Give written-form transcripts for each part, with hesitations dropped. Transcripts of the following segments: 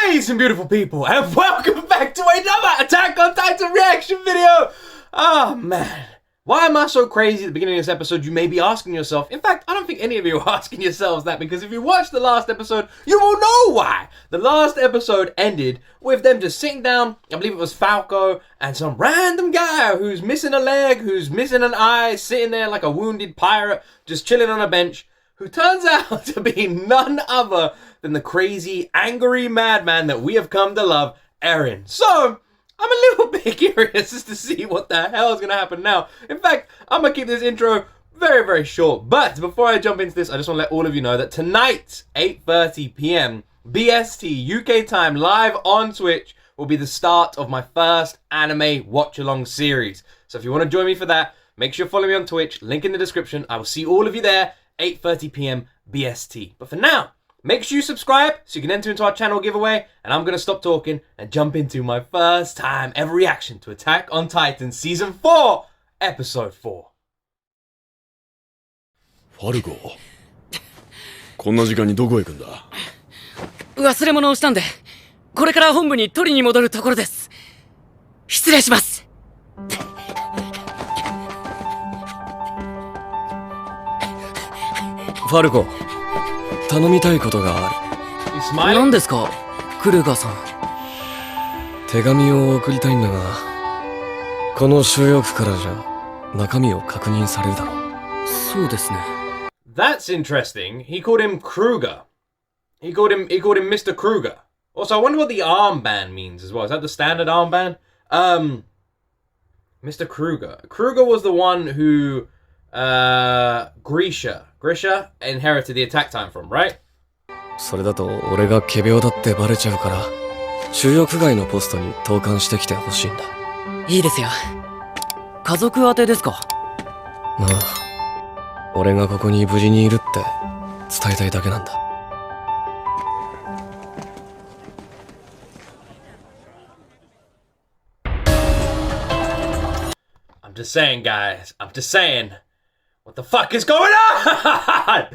Ladies and beautiful people, and welcome back to another Attack on Titan reaction video! Oh man, why am I so crazy at the beginning of this episode? You may be asking yourself. In fact, I don't think any of you are asking yourselves that, because if you watched the last episode, you will know why. The last episode ended with them just sitting down. I believe it was Falco and some random guy who's missing a leg, who's missing an eye, sitting there like a wounded pirate, just chilling on a bench, who turns out to be none other than the crazy, angry madman that we have come to love, Eren. So, I'm a little bit curious as to see what the hell is going to happen now. In fact, I'm going to keep this intro very, very short. But before I jump into this, I just want to let all of you know that tonight, 8:30 p.m. BST UK time, live on Twitch, will be the start of my first anime watch-along series. So if you want to join me for that, make sure you follow me on Twitch. Link in the description. I will see all of you there, 8:30 p.m. BST. But for now, make sure you subscribe so you can enter into our channel giveaway, and I'm going to stop talking and jump into my first time ever reaction to Attack on Titan Season 4, Episode 4. ファルコ、こんな時間にどこへ行くんだ？忘れ物をしたんで、これから本部に取りに戻るところです。失礼します。ファルコ、頼みたいことがある。何ですか、クルーガーさん。手紙を送りたいんだが、この収容区からじゃ中身を確認されるだろう。そうですね。That's interesting. He called him Kruger. He called him Mr. Kruger. Also, I wonder what the armband means as well. Is that the standard armband? Mr. Kruger. Kruger was the one who Grisha inherited the attack time from, right? それだと俺が仮病だってバレちゃうから、収容区外のポストに投函してきてほしいんだ。いいですよ。家族宛てですか？まあ、俺がここに無事にいるって伝えたいだけなんだ。I'm just saying, guys. I'm just saying. What the fuck is going on?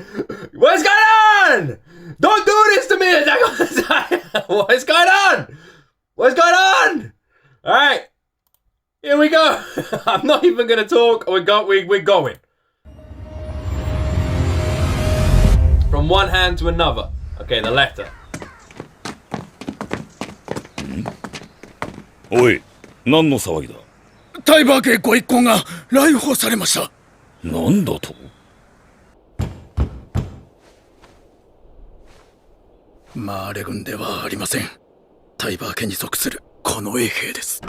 What's going on? Don't do this to me! Attack on Titan! What is going on? What's going on? Alright. Here we go. I'm not even gonna talk. We're going. From one hand to another. Okay, the letter. おい、何の騒ぎだ？タイバー家ご一行が来訪されました。なんだと？マーレ軍ではありません。タイバー家に属するこの衛兵です。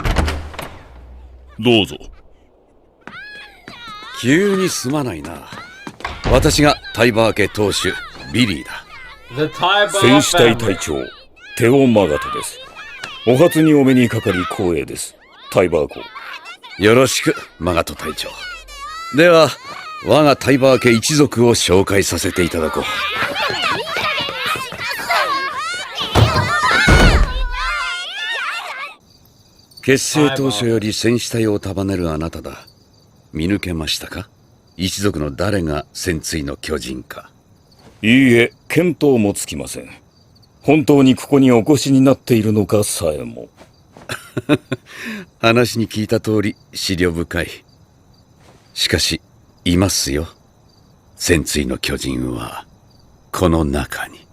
どうぞ。急にすまないな。私がタイバー家当主ビリーだ。戦士隊隊長テオ・マガトです。お初にお目にかかり光栄です。タイバー公。よろしく、マガト隊長。では、我がタイバー家一族を紹介させていただこう。結成当初より戦士隊を束ねるあなただ。見抜けましたか？一族の誰が戦鎚の巨人か。いいえ、見当もつきません。本当にここにお越しになっているのかさえも。話に聞いた通り思慮深い。しかし、いますよ。戦鎚の巨人は、この中に。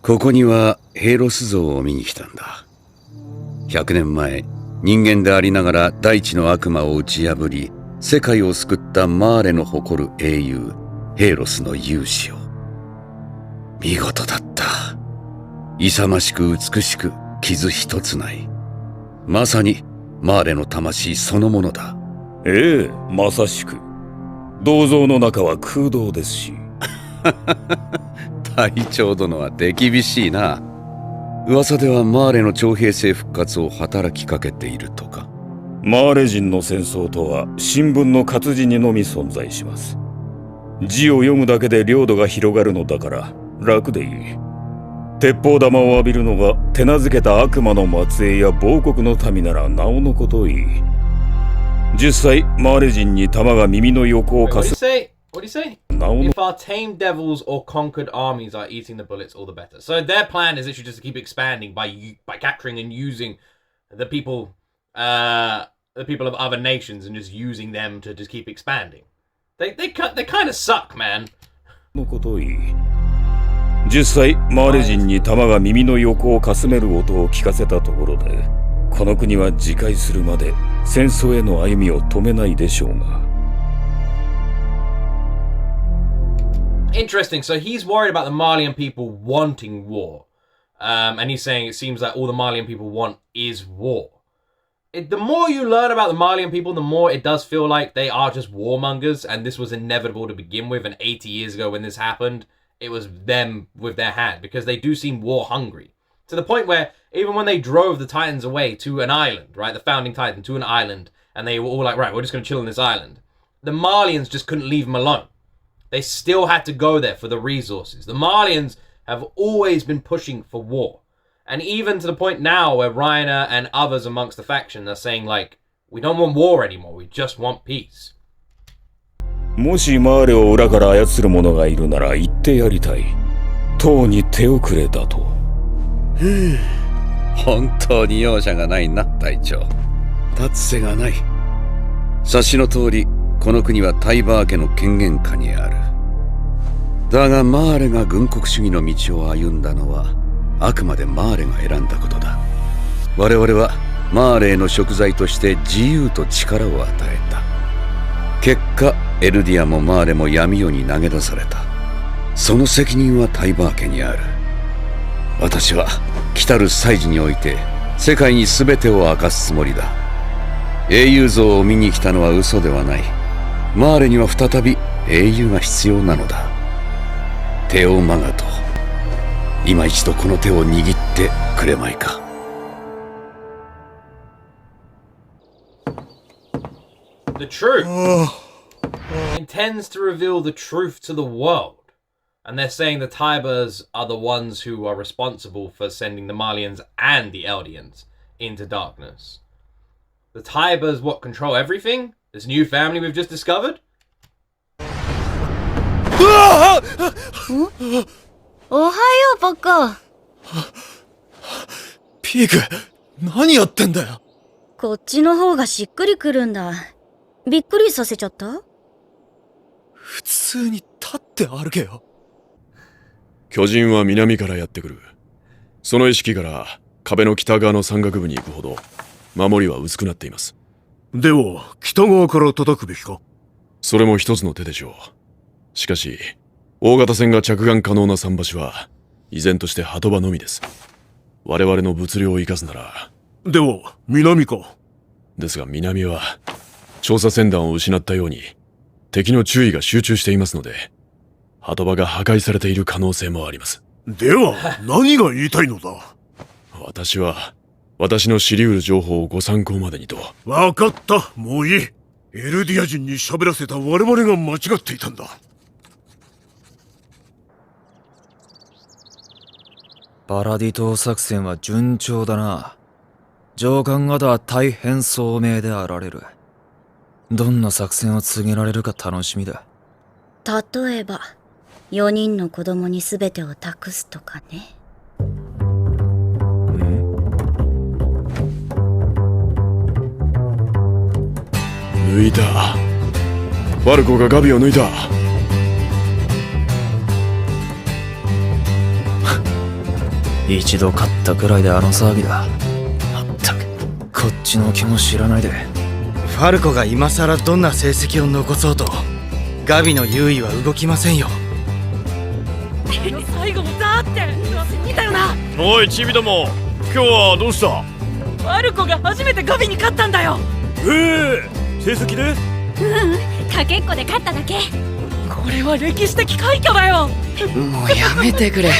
ここにはヘイロス像を見に来たんだ。100年前、人間でありながら大地の悪魔を打ち破り、世界を救ったマーレの誇る英雄、ヘイロスの勇姿を。見事だった。勇ましく美しく、傷一つない。まさに、マーレの魂そのものだ。ええ、まさしく。銅像の中は空洞ですし。隊長殿は手厳しいな。噂ではマーレの徴兵制復活を働きかけているとか。マーレ人の戦争とは新聞の活字にのみ存在します。字を読むだけで領土が広がるのだから楽でいい。鉄砲玉を浴びるのが手なずけた悪魔の末裔や亡国の民ならなおのこといい。実際マーレ人に弾が耳の横をかすんなおの If our tamed devils or conquered armies are eating the bullets, all the better. So their plan is literally just to keep expanding by capturing and using the people of other nations and just using them to just keep expanding. They kind of suck, man. のことをいい。実際マーレ人に弾が耳の横をかすめる音を聞かせたところで、この国は自壊するまで戦争への歩みを止めないでしょうが。Interesting. So he's worried about the Malian people wanting war. And he's saying it seems like all the Malian people want is war. The more you learn about the Malian people, the more it does feel like they are just warmongers, and this was inevitable to begin with, and 80 years ago when this happened, it was them with their hand, because they do seem war-hungry. To the point where, even when they drove the Titans away to an island, right, the founding Titan to an island, and they were all like, right, we're just going to chill on this island, the Malians just couldn't leave them alone. They still had to go there for the resources. The Malians have always been pushing for war. And even to the point now where REINER and others amongst the faction are saying, like, we don't want war anymore, we just want peace. もしマーレを裏から操る者がいるなら言ってやりたい。党に手遅れだと。本当に容赦がないな、隊長。立つ瀬がない。察しの通り、この国はタイバー家の権限下にある。だがマーレが軍国主義の道を歩んだのは、あくまでマーレが選んだことだ。我々はマーレへの贖罪として自由と力を与えた。結果、エルディアもマーレも闇夜に投げ出された。その責任はタイバー家にある。私は来たる祭事において世界に全てを明かすつもりだ。英雄像を見に来たのは嘘ではない。マーレには再び英雄が必要なのだ。テオマガト、今一度この手を握ってくれまいか。The truth intends to reveal the truth to the world. And they're saying the Tyburs are the ones who are responsible for sending the Malians and the Eldians into darkness. The Tyburs, what, control everything? This new family we've just discovered? おはよう、ポッコ。ピーク、何やってんだよ。こっちの方がしっくりくるんだ。びっくりさせちゃった？普通に立って歩けよ。巨人は南からやってくる。その意識から壁の北側の山岳部に行くほど守りは薄くなっています。では北側から叩くべきか？それも一つの手でしょう。しかし大型船が着岸可能な桟橋は依然として鳩場のみです。我々の物量を生かすなら。では南か？ですが南は調査船団を失ったように敵の注意が集中していますので、鳩場が破壊されている可能性もあります。では何が言いたいのだ？私は私の知り得る情報をご参考までにと。分かった、もういい。エルディア人に喋らせた我々が間違っていたんだ。パラディ島作戦は順調だな。上官方は大変聡明であられる。どんな作戦を告げられるか楽しみだ。例えば4人の子供に全てを託すとかね。抜いた。ファルコがガビを抜いた。一度勝ったくらいであの騒ぎだ。まったくこっちの気も知らないで。ファルコが今さらどんな成績を残そうとガビの優位は動きませんよ。最後もだって見たよな。おいチビども、今日はどうした？ファルコが初めてガビに勝ったんだよ。成績で？かけっこで勝っただけ。これは歴史的快挙だよ。もうやめてくれ。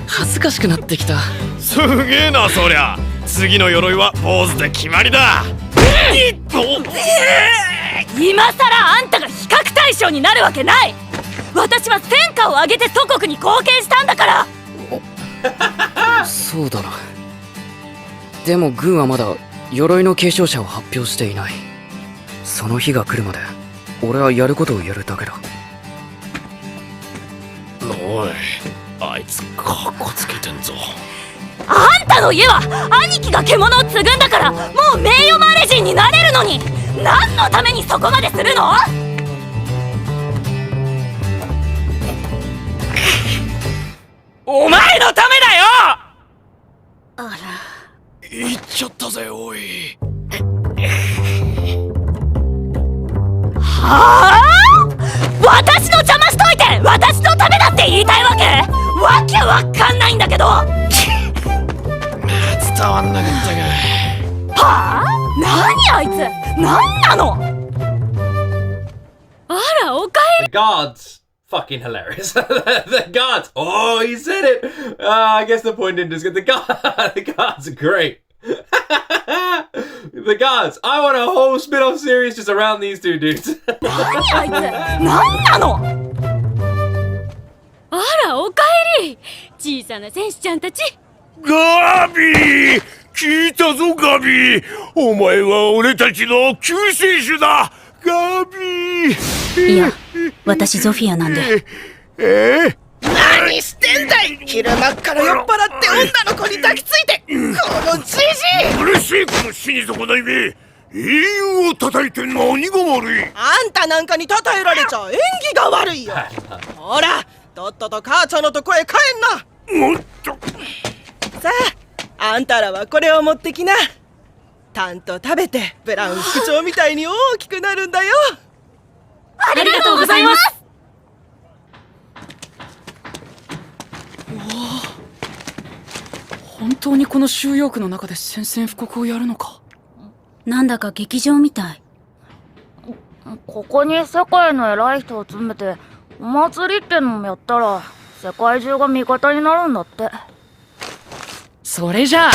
恥ずかしくなってきた。すげえなそりゃ。次の鎧は坊主で決まりだ。今さらあんたが比較対象になるわけない。私は戦果を挙げて祖国に貢献したんだから。そうだな。でも軍はまだ鎧の継承者を発表していない。その日が来るまで俺はやることをやるだけだ。おい、あいつカッコつけてんぞ。あんたの家は兄貴が獣を継ぐんだからもう名誉マーレ人になれるのに、何のためにそこまでするの？お前のためだよ。あら、言っちゃったぜ、おい。はあ？私の邪魔しといて私のためだって言いたいわけ？わけわかんないんだけど。伝わんなかったが。はあ？何あいつ？何なの？あら、おかえり。 The guards, fucking hilarious. The guards, oh, he said it. I guess the point didn't just get the guards are great. The guards, I want a whole spin-off series just around these two dudes. 何あいつ？何なの？あら、おかえり。小さな戦士ちゃんたち。ガビー、聞いたぞガビー、お前は俺たちの救世主だ。ガビー。いや、私ゾフィアなんで。何してんだい。昼間っから酔っ払って女の子に抱きついて、このじじい。うるせえ、この死に損ないめ。英雄を叩いて何が悪い。あんたなんかに称えられちゃ演技が悪いよ。ほら、とっとと母ちゃんのとこへ帰んな。もっと。さあ、あんたらはこれを持ってきな。たんと食べてブラウン副長みたいに大きくなるんだよ。ありがとうございます。本当にこの収容区の中で宣戦布告をやるのか。なんだか劇場みたい。ここに世界の偉い人を集めてお祭りってのもやったら世界中が味方になるんだって。それじゃあ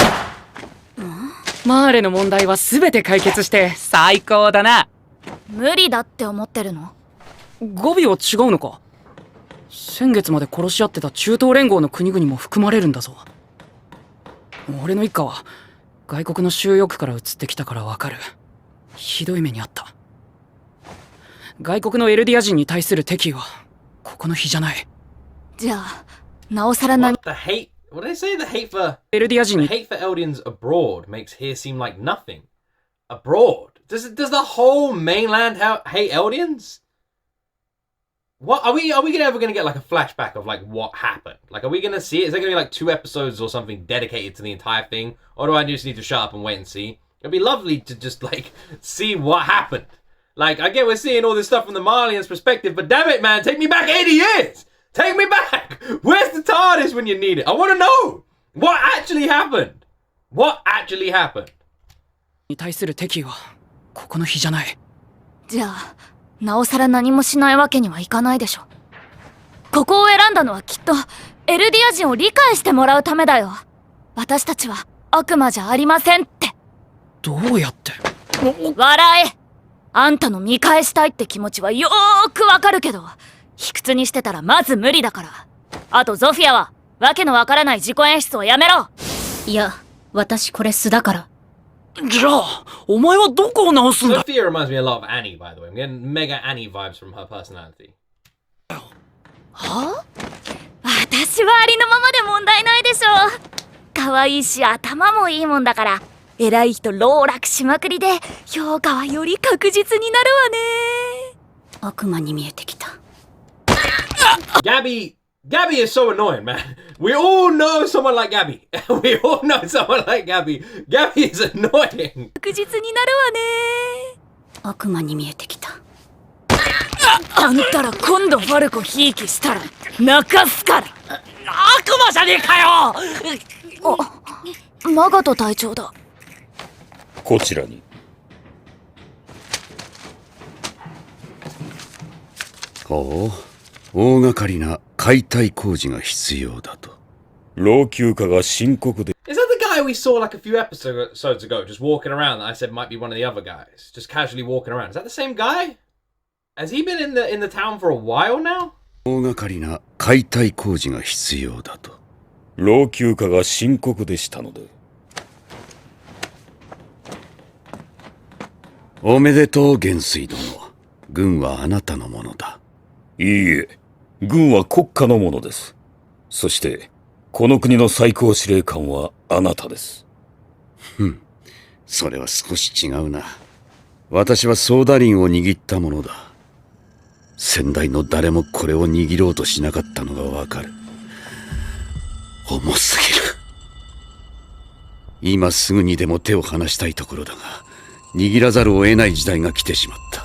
マーレの問題は全て解決して最高だな。無理だって思ってるの？語尾は違うのか。先月まで殺し合ってた中東連合の国々も含まれるんだぞ。俺の一家は外国の収容区から移ってきたからわかる。ひどい目にあった。外国のエルディア人に対する敵意はここの比じゃない。じゃあなおさら何？ The hate. What did I say? The hate for エルディア人 the に hate for Eldians abroad makes here seem like nothing. Abroad? Does the whole mainland hate Eldians? What are we ever gonna get like a flashback of like what happened? Like, are we gonna see it? Is there gonna be like 2 episodes or something dedicated to the entire thing, or do I just need to shut up and wait and see? It'd be lovely to just like see what happened. Like, I get we're seeing all this stuff from the Marlians' perspective, but damn it, man, take me back 80 years. Take me back. Where's the TARDIS when you need it? I want to know what actually happened. What actually happened? に対する敵意はここの比じゃない。じゃあなおさら何もしないわけにはいかないでしょ。ここを選んだのはきっとエルディア人を理解してもらうためだよ。私たちは悪魔じゃありませんって。どうやって？笑え。あんたの見返したいって気持ちはよーくわかるけど、卑屈にしてたらまず無理だから。あとゾフィアはわけのわからない自己演出をやめろ。いや、私これ素だから。じゃあお前はどこを直すんだ？ Sophia reminds me a lot of Annie, by the way. I'm getting mega Annie vibes from her personality. は？私はありのままで問題ないでしょ。可愛いし頭もいいもんだから、偉い人籠絡しまくりで評価はより確実になるわね。悪魔に見えてきた。Gabi is so annoying, man. We all know someone like Gabi. We all know someone like Gabi. Gabi is annoying. 確実になるわね。悪魔に見えてきた。あんたら今度ファルコひいきしたら泣かすから。悪魔じゃねえかよ。あ、マガト隊長だ。こちらに。ほう、大掛かりな解体工事が必要だと。老朽化が深刻で。Is that the guy we saw like a few episodes ago, just walking around that I said might be one of the other guys? Just casually walking around. Is that the same guy? Has he been in the town for a while now? 大掛かりな解体工事が必要だと。老朽化が深刻でしたので。おめでとう元帥殿。軍はあなたのものだ。いいえ、軍は国家のものです。そして、この国の最高司令官はあなたです。それは少し違うな。私はソーダリンを握ったものだ。先代の誰もこれを握ろうとしなかったのがわかる。重すぎる。今すぐにでも手を離したいところだが、握らざるを得ない時代が来てしまった。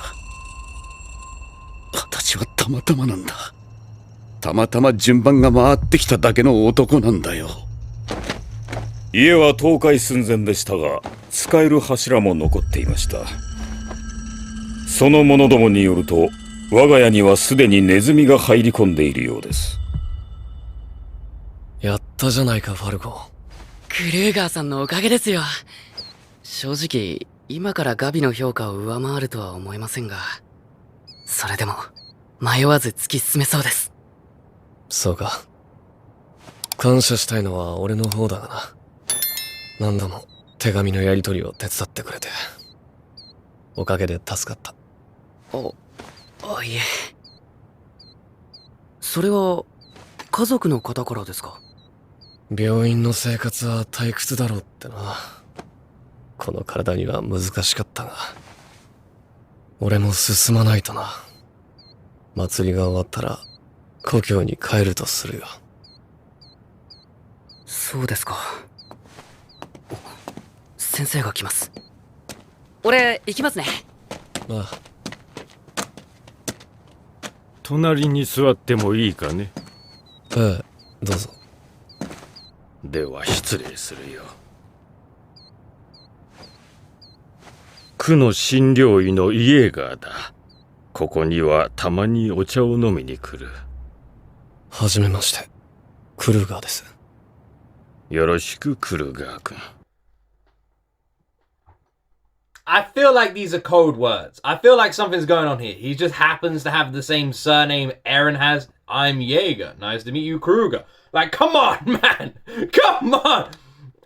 私はたまたまなんだ。たまたま順番が回ってきただけの男なんだよ。家は倒壊寸前でしたが、使える柱も残っていました。その者どもによると、我が家にはすでにネズミが入り込んでいるようです。やったじゃないか、ファルコ。クルーガーさんのおかげですよ。正直、今からガビの評価を上回るとは思えませんが、それでも、迷わず突き進めそうです。そうか。感謝したいのは俺の方だがな。何度も手紙のやり取りを手伝ってくれて。おかげで助かった。いえ。それは、家族の方からですか？病院の生活は退屈だろうってな。この体には難しかったが。俺も進まないとな。祭りが終わったら、故郷に帰るとするよ。そうですか。先生が来ます。俺、行きますね。ああ。隣に座ってもいいかね。ええ、どうぞ。では失礼するよ。区の診療医のイエーガーだ。ここにはたまにお茶を飲みに来る。はじめまして、クルーガーです。よろしく、クルーガー君。I feel like these are code words. I feel like something's going on here. He just happens to have the same surname Eren has. I'm Jaeger. Nice to meet you, Kruger. Like, come on, man. Come on.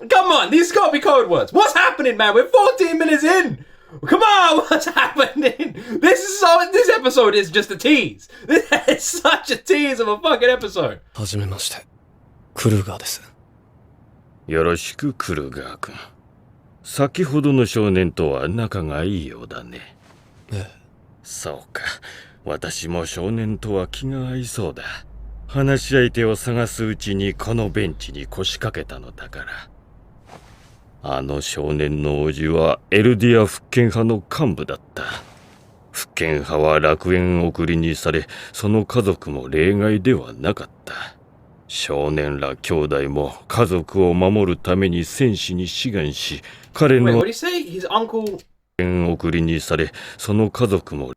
Come on. These gotta be code words. What's happening, man? We're 14 minutes in. Come on. What's happening? This episode is just a tease. This is such a tease of a fucking episode. はじめまして、クルーガーです。よろしく、クルーガー君。先ほどの少年とは仲がいいようだね。ええ。そうか。私も少年とは気が合いそうだ。話し相手を探すうちにこのベンチに腰掛けたのだから。あの少年の叔父はエルディア復権派の幹部だった。復権派は楽園送りにされ、その家族も例外ではなかった。少年ら兄弟も家族を守るために戦士に志願し、彼のWait, what do you say? His uncle... 送りにされ、その家族も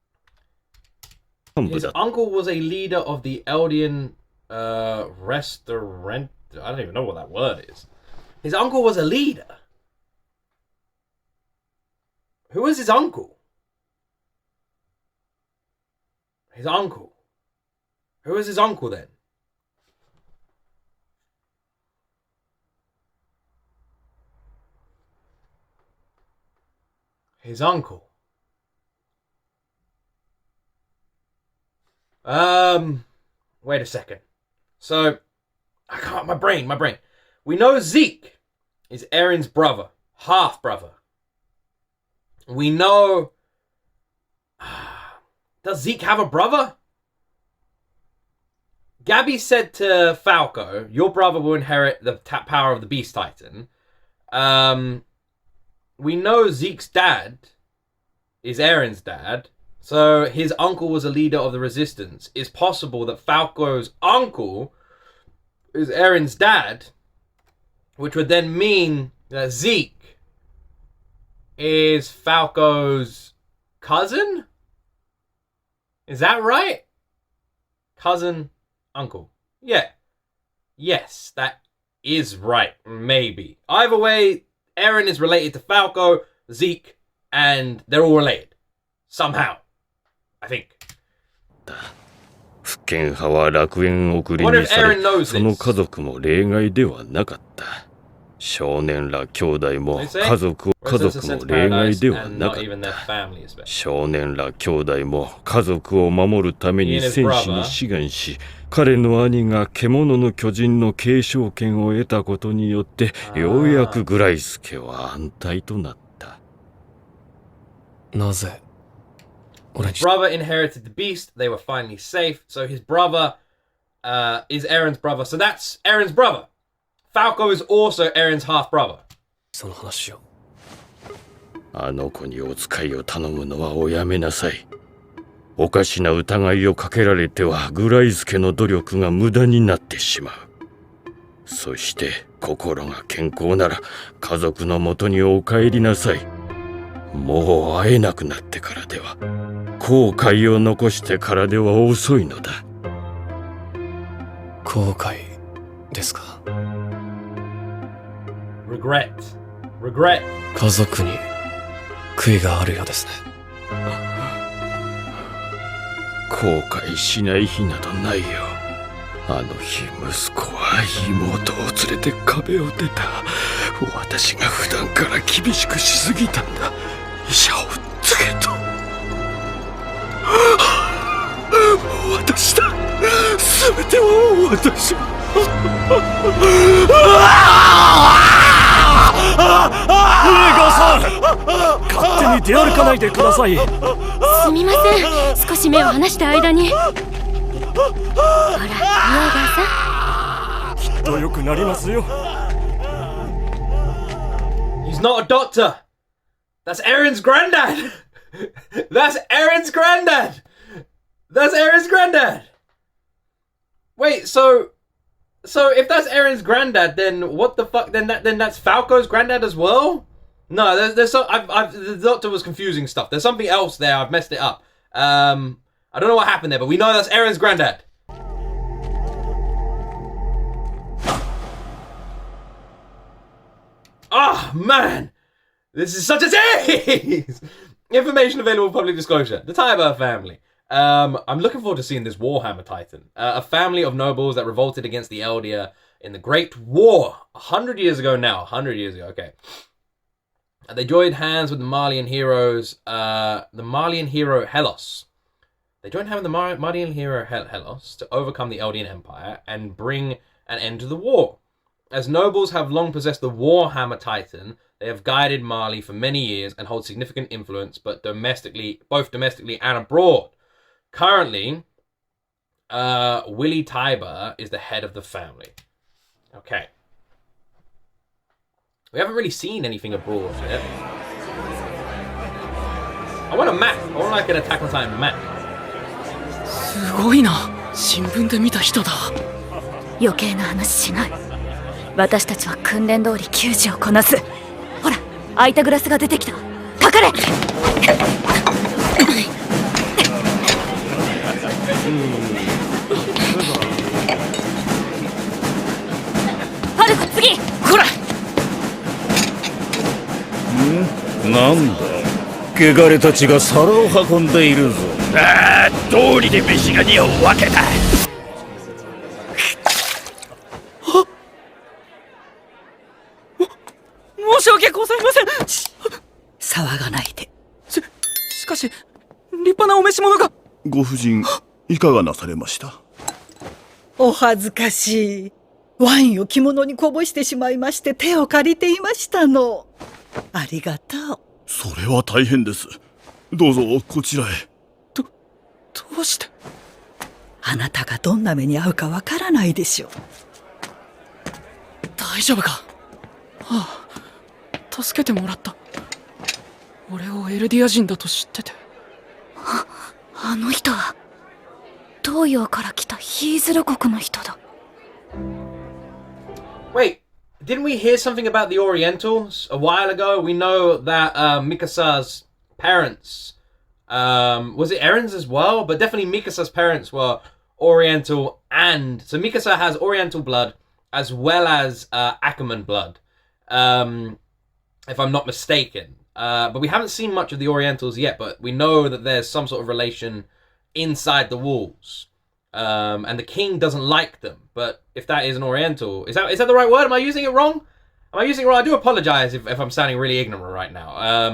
幹部 His だった。uncle was a leader of the Eldian restaurant. I don't even know what that word is. His uncle was a leader. Who was his uncle? His uncle. Who was his uncle then? His uncle. Wait a second. So, I can't, my brain. We know Zeke is Eren's brother, half brother. We know, does Zeke have a brother? Gabi said to Falco, your brother will inherit the power of the Beast Titan. We know Zeke's dad is Eren's dad. So his uncle was a leader of the resistance. It's possible that Falco's uncle is Eren's dad, which would then mean that Zeke is Falco's cousin? Is that right? Cousin, uncle. Yeah. Yes, that is right. Maybe. Either way, Eren is related to Falco, Zeke, and they're all related. Somehow. I think. 復権派は楽園送りにされ、その家族も例外ではなかった。少年ら兄弟も家族も例外ではなかった。少年ら兄弟も家族を守るために戦士に志願し、彼の兄が獣の巨人の継承権を得たことによって、ようやくグライス家は安泰となった。なぜ His brother inherited the beast. They were finally safe. So his brother is Eren's brother. So that's Eren's brother. Falco is also Eren's half brother. その話を。あの子にお使いを頼むのはおやめなさい。おかしな疑いをかけられてはグライス家の努力が無駄になってしまう。そして心が健康なら家族のもとにお帰りなさい。もう会えなくなってからでは、後悔を残してからでは遅いのだ。後悔ですか。Regret. 家族に悔いがあるようですね。後悔しない日などないよ。あの日息子は妹を連れて壁を出た。私が普段から厳しくしすぎたんだ。医者をつけと。私だ。全ては私。勝手に出歩かないでください。すみません、少し目を離した間に。ほら、イエガーさん。きっと良くなりますよ。He's not a doctor. That's Eren's granddad. That's Eren's granddad. That's Eren's granddad. Wait, so if that's Eren's granddad, then what the fuck? Then that's Falco's granddad as well? No, there's so the doctor was confusing stuff. There's something else there. I've messed it up. I don't know what happened there, but we know that's Eren's granddad. Oh man, this is such a tease. Information available public disclosure. The Tybur family. I'm looking forward to seeing this Warhammer Titan. A family of nobles that revolted against the Eldia in the Great War 100 years ago now. 100 years ago, okay. They joined hands with the Malian heroes, the Malian hero Hellos. They joined hands with the Malian hero Hellos to overcome the Eldian Empire and bring an end to the war. As nobles have long possessed the Warhammer Titan, they have guided Mali for many years and hold significant influence, but both domestically and abroad. Currently, Willy Tybur is the head of the family. Okay. We haven't really seen anything abroad yet. I want a map. I want like an Attack on Titan map. すごいな。新聞で見た人だ。余計な話しない。私たちは訓練通り給仕をこなす。ほら、開いたグラスが出てきた。かかれ。ファルコ次。こら。なんだ、汚れたちが皿を運んでいるぞ。ああ、道理で飯が2本分けた。申し訳ございません。騒がないで。しかし立派なお召し物が。ご婦人、いかがなされました？お恥ずかしい。ワインを着物にこぼしてしまいまして手を借りていましたの。ありがとう。それは大変です。どうぞこちらへ。どうして？あなたがどんな目に遭うかわからないでしょう。大丈夫か？ああ、助けてもらった。俺をエルディア人だと知ってて。あの人は東洋から来たヒーズル国の人だ。Wait, didn't we hear something about the Orientals a while ago? We know that Mikasa's parents, was it Eren's as well? But definitely Mikasa's parents were Oriental, and so Mikasa has Oriental blood as well as Ackerman blood, if I'm not mistaken. But we haven't seen much of the Orientals yet, but we know that there's some sort of relation inside the walls. And the king doesn't like them. But if that is an Oriental, is that the right word? Am I using it wrong? Am I using it wrong? I do apologize if I'm sounding really ignorant right now. I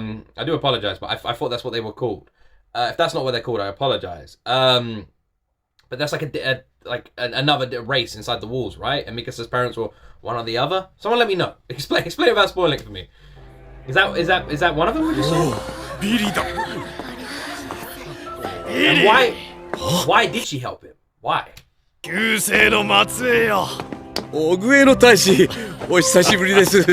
do apologize, but I thought that's what they were called. If that's not what they're called, I apologize. But that's like another race inside the walls, right? And Mikasa's parents were one or the other. Someone let me know. Explain without spoiling it for me. Is that one of them? Would you say? And why did she help him? Why? 旧姓の末裔よ。オグエの大使、お久しぶりです。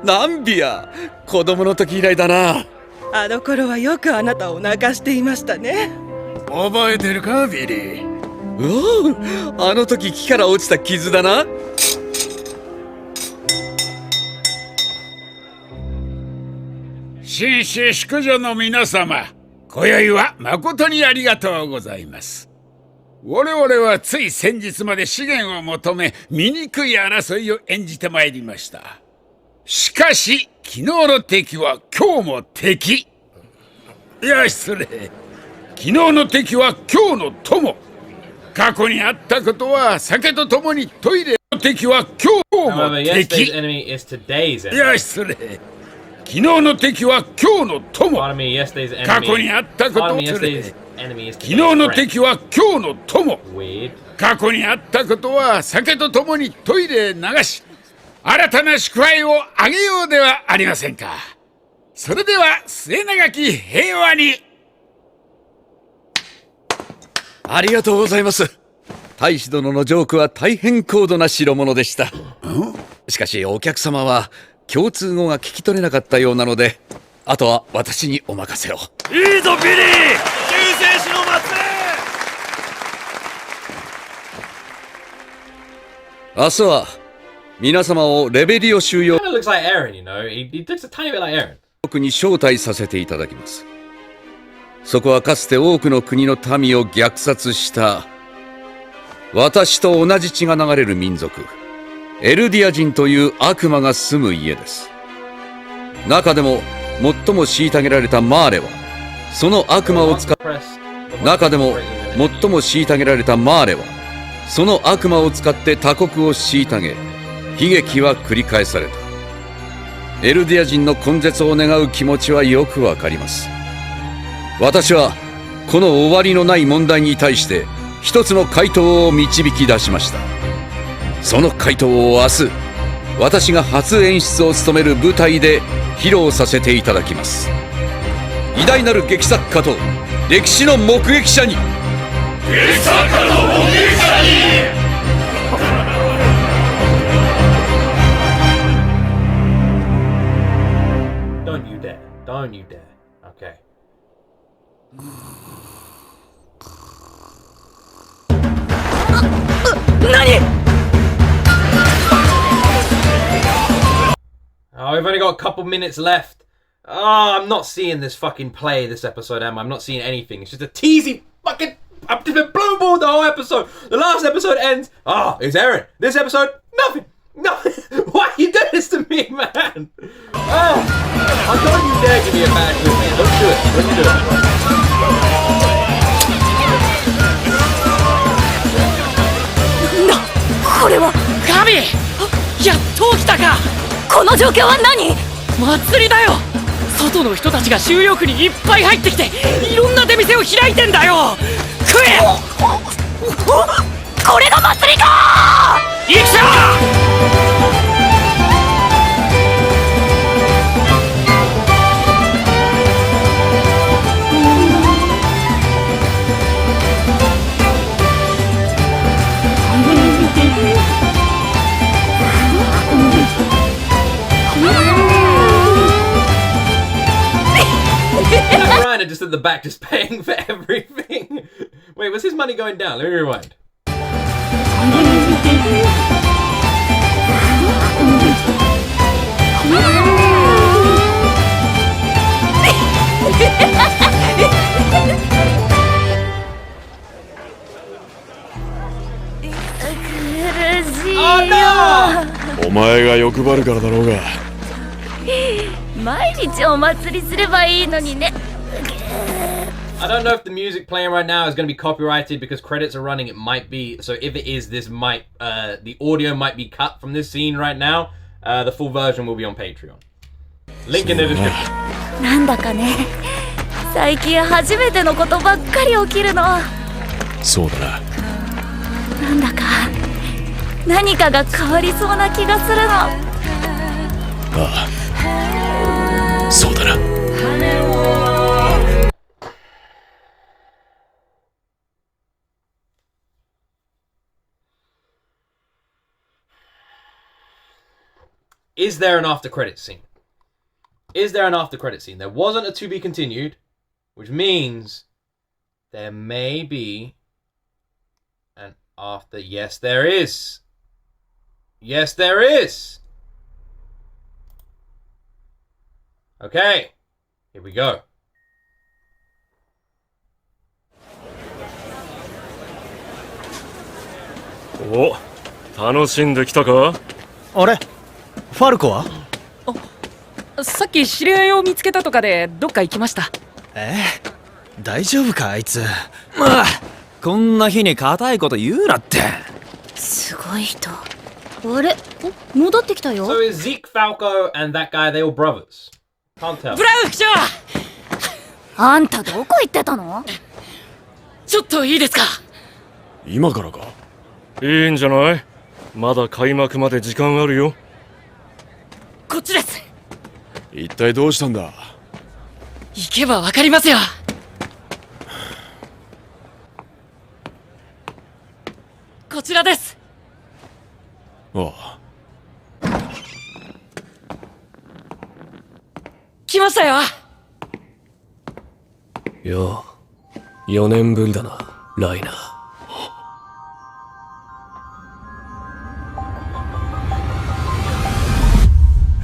なんびや、子供の時以来だな。あの頃はよくあなたを泣かしていましたね。覚えてるか、ビリー。おお、あの時木から落ちた傷だな。紳士淑女の皆様、今宵は誠にありがとうございます。我々はつい先日まで資源を求め醜い争いを演じてまいりました。しかし昨日の敵は今日も敵。いや失礼。昨日の敵は今日の友。過去にあったことは酒と共にトイレの敵は今日も敵。いや失礼。昨日の敵は今日の友。過去にあったことは失礼。昨日の敵は今日の友。過去にあったことは酒と共にトイレへ流し、新たな祝杯をあげようではありませんか。それでは末永き平和に。ありがとうございます。大使殿のジョークは大変高度な代物でした。しかしお客様は共通語が聞き取れなかったようなので、あとは私にお任せを。いいぞビリー、救世主の末裔。明日は皆様をレベリオ収容国に招待させていただきます。そこはかつて多くの国の民を虐殺した私と同じ血が流れる民族エルディア人という悪魔が住む家です。中でも最も虐げられたマーレはその悪魔を使って他国を虐げ、悲劇は繰り返された。エルディア人の根絶を願う気持ちはよくわかります。私はこの終わりのない問題に対して一つの回答を導き出しました。その回答を明日、私が初演出を務める舞台で披露させていただきます。偉大なる劇作家と歴史の目撃者に、劇作家の目撃者に。Don't you dare. Okay. Oh, we've only got a couple minutes left. Oh, I'm not seeing this fucking play this episode, am I? I'm not seeing anything. It's just a teasy fucking... I've just been blue balled the whole episode. The last episode ends. Oh, it's Eren. This episode, nothing. Nothing. Why you do this to me, man? Oh, don't you dare give me a bad clue, man. Don't do it. Don't do it. これはガビ、やっと起きたか。この状況は何？祭りだよ。外の人たちが収容区にいっぱい入ってきていろんな出店を開いてんだよ。食え。これが祭りか。行くぞ。Reiner just at the back, just paying for everything. Wait, was his money going down? Let me rewind. Oh no! お前が欲張るからだろうが。毎日お祭りすればいいのにね。I don't know if the music playing right now is going to be copyrighted because credits are running. It might be. So if it is, this might the audio might be cut from this scene right now. The full version will be on Patreon. Link in the description. なんだかね、最近初めてのことばっかり起きるの。そうだな。なんだか何かが変わりそうな気がするの。ああ、そうだな。Is there an after credit scene? Is there an after credit scene? There wasn't a to be continued, which means there may be an after. Yes, there is. Yes, there is. Okay, here we go. お、楽しんできたか？あれ？ファルコは？さっき知り合いを見つけたとかでどっか行きました。大丈夫かあいつ。まあ、こんな日に固いこと言うなって。すごい人。あれ？戻ってきたよ。So is Zeke, Falco, and that guy, they all brothers? Can't tell. ブラウン副長！あんたどこ行ってたの？ちょっといいですか？今からか？いいんじゃない？まだ開幕まで時間あるよ。こっちです。一体どうしたんだ？行けばわかりますよ。こちらです。ああ。来ましたよ。よう、4年ぶりだな、ライナー。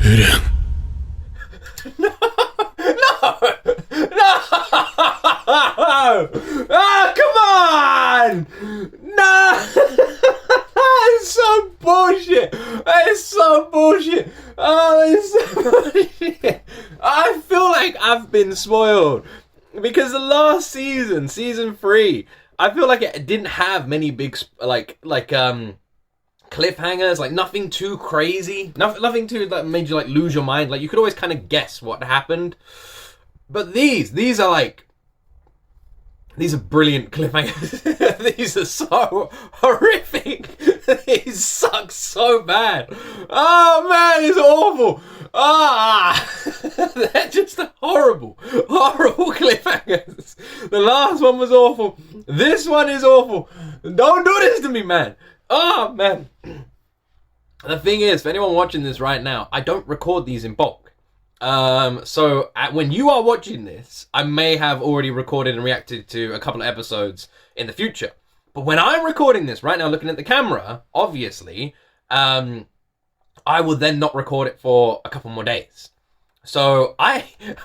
エレン。Oh, come on! No! It's so bullshit! It's so bullshit! Oh, it's so bullshit! I feel like I've been spoiled. Because the last season, season 3, I feel like it didn't have many big, cliffhangers, like nothing too crazy. Nothing too that made you, like, lose your mind. Like, you could always kind of guess what happened. But these are like... These are brilliant cliffhangers. These are so horrific. These suck so bad. Oh man, it's awful. They're just horrible, horrible cliffhangers. The last one was awful. This one is awful. Don't do this to me, man. Oh man. The thing is, for anyone watching this right now, I don't record these in bulk. So when you are watching this, I may have already recorded and reacted to a couple of episodes in the future. But when I'm recording this right now, looking at the camera, obviously, I will then not record it for a couple more days. So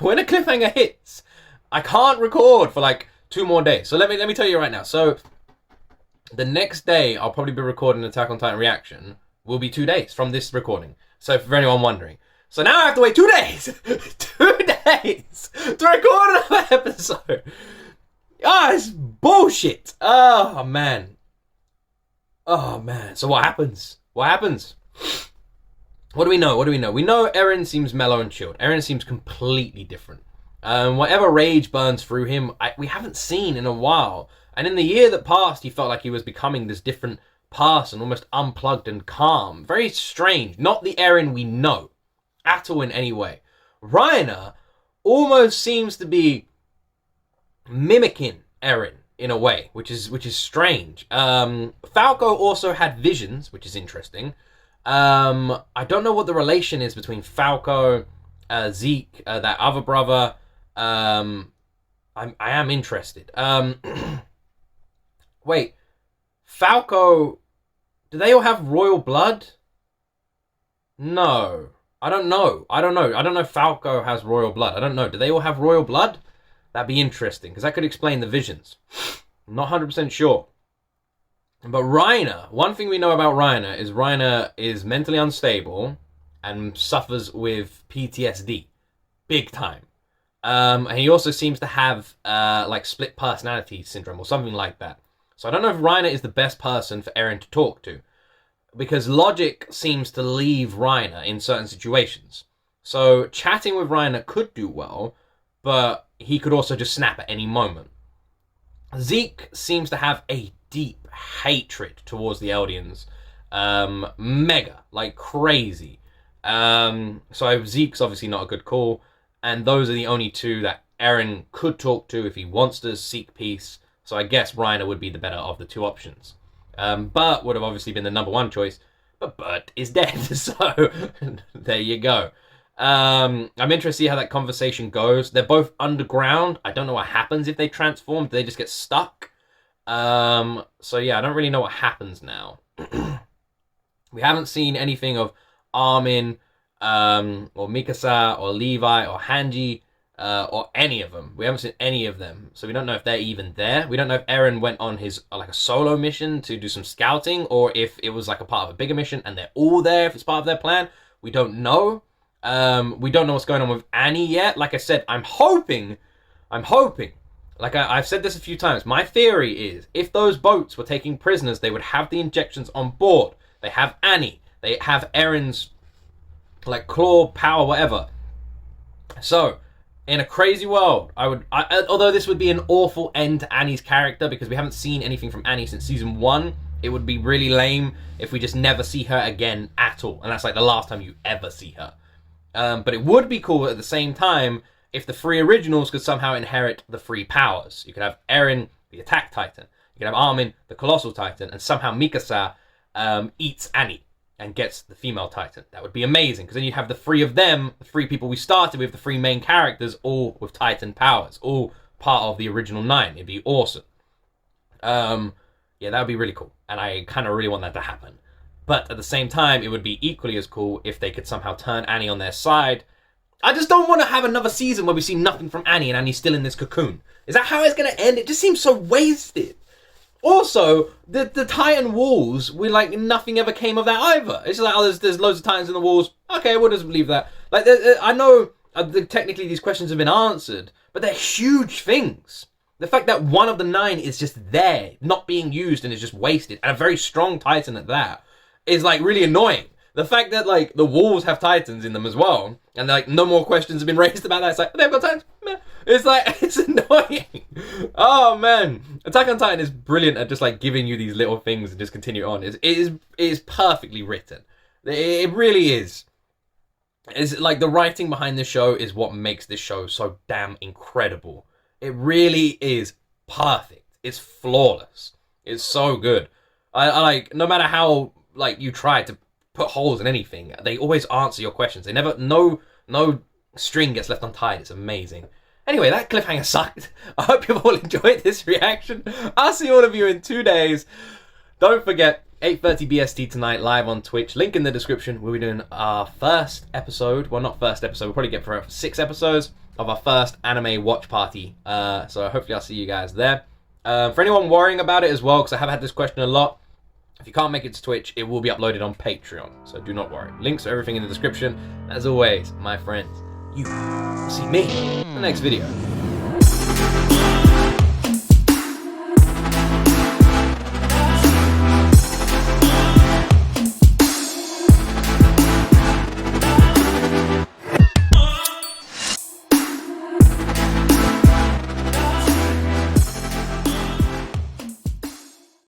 when a cliffhanger hits, I can't record for like 2 more days. So let me tell you right now. So the next day, I'll probably be recording Attack on Titan reaction. Will be 2 days from this recording. So for anyone wondering. So now I have to wait 2 days! 2 days! To record another episode! Ah, it's bullshit! Oh, man. Oh, man. So what happens? What happens? What do we know? What do we know? We know Eren seems mellow and chilled. Eren seems completely different. Whatever rage burns through him, we haven't seen in a while. And in the year that passed, he felt like he was becoming this different person, almost unplugged and calm. Very strange. Not the Eren we know. At all in any way. Reiner almost seems to be mimicking Eren in a way, which is strange. Falco also had visions, which is interesting. I don't know what the relation is between Falco, Zeke, that other brother. I am interested. Wait, Falco, do they all have royal blood? No. I don't know. I don't know if Falco has royal blood. I don't know. Do they all have royal blood? That'd be interesting, because that could explain the visions. I'm not 100% sure. But Reiner, one thing we know about Reiner is mentally unstable and suffers with PTSD. Big time. And he also seems to have, like, split personality syndrome or something like that. So I don't know if Reiner is the best person for Eren to talk to. because logic seems to leave Reiner in certain situations. So chatting with Reiner could do well, but he could also just snap at any moment. Zeke seems to have a deep hatred towards the Eldians. Mega, like crazy. So Zeke's obviously not a good call, and those are the only two that Eren could talk to if he wants to seek peace. So I guess Reiner would be the better of the two options. Bert would have obviously been the number one choice, but Bert is dead, so there you go. I'm interested to see how that conversation goes. They're both underground. I don't know what happens if they transform. Do they just get stuck? So yeah, I don't really know what happens now. We haven't seen anything of Armin, or Mikasa, or Levi, or Hanji, or any of them. We haven't seen any of them, so we don't know if they're even there. We don't know if Eren went on his like a solo mission to do some scouting, or if it was like a part of a bigger mission and they're all there, if it's part of their plan. We don't know. We don't know what's going on with Annie yet. Like I said, I'm hoping, like I've said this a few times, my theory is if those boats were taking prisoners, they would have the injections on board. They have Annie. They have Eren's, like, claw, power, whatever. So, in a crazy world, although this would be an awful end to Annie's character because we haven't seen anything from Annie since season 1, it would be really lame if we just never see her again at all. And that's like the last time you ever see her. But it would be cool at the same time if the 3 originals could somehow inherit the 3 powers. You could have Eren, the Attack Titan. You could have Armin, the Colossal Titan. And somehow Mikasa eats Annie and gets the female Titan. That would be amazing, because then you have the 3 of them, the 3 people we started with, the 3 main characters, all with Titan powers, all part of the original 9. It'd be awesome. Yeah, that would be really cool. And I kind of really want that to happen. But at the same time, it would be equally as cool if they could somehow turn Annie on their side. I just don't want to have another season where we see nothing from Annie and Annie's still in this cocoon. Is that how it's going to end? It just seems so wasted. Also, the Titan walls, nothing ever came of that either. It's just like, oh, there's loads of Titans in the walls. Okay, we'll just leave that. Like, I know technically these questions have been answered, but they're huge things. The fact that one of the 9 is just there, not being used and is just wasted, and a very strong Titan at that, is like really annoying. The fact that like the walls have Titans in them as well, and like no more questions have been raised about that. It's like, they've got Titans. Meh. It's like, it's annoying. Oh man, Attack on Titan is brilliant at just like giving you these little things and just continue on. It is perfectly written. It really is. It's like the writing behind this show is what makes this show so damn incredible. It really is perfect. It's flawless. It's so good. I like, no matter how like you try to put holes in anything, they always answer your questions. They never, no string gets left untied. It's amazing. Anyway, that cliffhanger sucked. I hope you've all enjoyed this reaction. I'll see all of you in 2 days. Don't forget, 8:30 BST tonight, live on Twitch. Link in the description. We'll be doing our first episode. Well, not first episode. We'll probably get for 6 episodes of our first anime watch party. So hopefully I'll see you guys there. For anyone worrying about it as well, because I have had this question a lot, if you can't make it to Twitch, it will be uploaded on Patreon, so do not worry. Links are everything in the description. As always, my friends, you will see me in the next video.